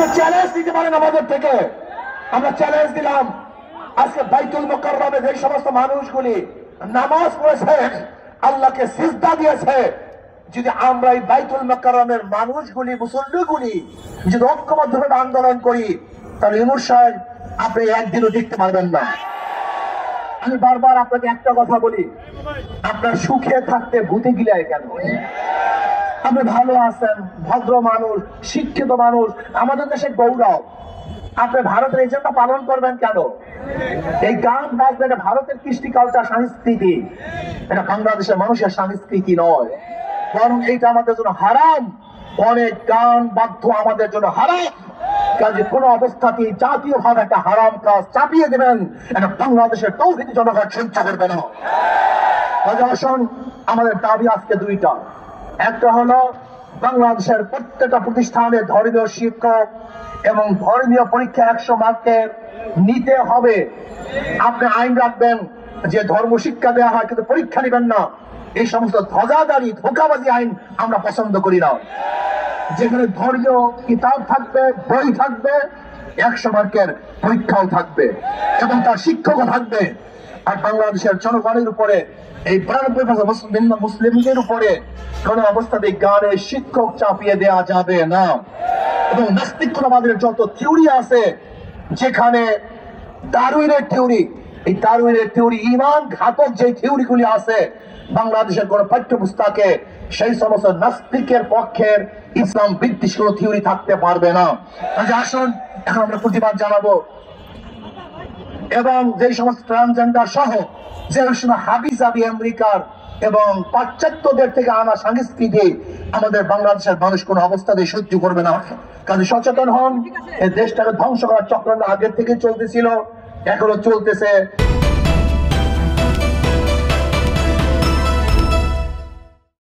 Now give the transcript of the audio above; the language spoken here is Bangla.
আপনি চ্যালেঞ্জ দিতে পারেন আমাদের থেকে। আমরা চ্যালেঞ্জ দিলাম, আজকে বাইতুল মুকাররমে যে সমস্ত মানুষগুলি নামাজ পড়েছে, আল্লাহকে সিজদা দিয়েছে, যদি আমরা এই বাইতুল মুকাররমের মানুষগুলি, মুসল্লিগুলি যদি ঐক্যবদ্ধভাবে আন্দোলন করি, তাহলে ইমর সাহেব আপনি একদিনও দেখতে পারবেন না। আমি বারবার আপনাকে একটা কথা বলি, আপনার সুখে থাকতে ভূতে গিলায় কেন? আপনি ভালো আছেন, ভদ্র মানুষ, শিক্ষিত মানুষ, আমাদের দেশে গৌরব, আপনি ভারতের এজেন্ডা পালন করবেন কেন? এই গান বাজনা এটা ভারতের কৃষ্টি কালচার, সংস্কৃতি, এটা বাংলাদেশের মানুষের সংস্কৃতি নয়, বরং এইটা আমাদের জন্য হারাম। অনেক গান বাদ্য আমাদের জন্য হারাম। কাজে কোন অবস্থাতেই জাতীয় ভাবে একটা হারাম কাজ চাপিয়ে দেবেন, এটা বাংলাদেশের তৌহিদি জনগণ সহ্য করবে না। কাজে আসুন, আমাদের দাবি আজকে দুইটা। একটা হলো বাংলাদেশের প্রত্যেকটা প্রতিষ্ঠানে ধর্মীয় শিক্ষক এবং ধর্মীয় পরীক্ষা 100 মার্কের নিতে হবে। আপনি আইন রাখবেন যে ধর্ম শিক্ষা দেওয়া হয় কিন্তু পরীক্ষা নেবেন না। এই সমস্ত ধ্বজাদারি ধোঁকাবাজি আইন আমরা পছন্দ করি না। যেখানে ধর্মীয় কিতাব থাকবে, বই থাকবে, 100 মার্কের পরীক্ষাও থাকবে এবং তার শিক্ষকও থাকবে। আর বাংলাদেশের জনগণের উপরে, এই 92% মুসলিমদের উপরে কোন অবস্থাতে গানের শিক্ষক চাপিয়ে দেওয়া যাবে না। এবং নাস্তিকতাবাদের যত থিওরি আছে, যেখানে ডারউইনের থিওরি, এই ডারউইনের থিওরি ঈমান ঘাতক যে থিওরিগুলি আছে বাংলাদেশের কোন পাঠ্যপুস্তকে, সেই সমস্ত নাস্তিকের পক্ষের ইসলাম বিদ্বেষী কোন থিওরি থাকতে পারবে না। আসুন এখন আমরা প্রতিবাদ জানাবো। এবং যে সমস্ত ট্রান্সজেন্ডার সহ যে সময় হাবিজাবি আমেরিকার এবং পাশ্চাত্যদের থেকে আনা সংস্কৃতি আমাদের বাংলাদেশের মানুষ কোন অবস্থাতে সহ্য করবে না। কাজে সচেতন হন। এই দেশটাকে ধ্বংস করার চক্রান্ত আগের থেকে চলতেছিল, এখনো চলতেছে।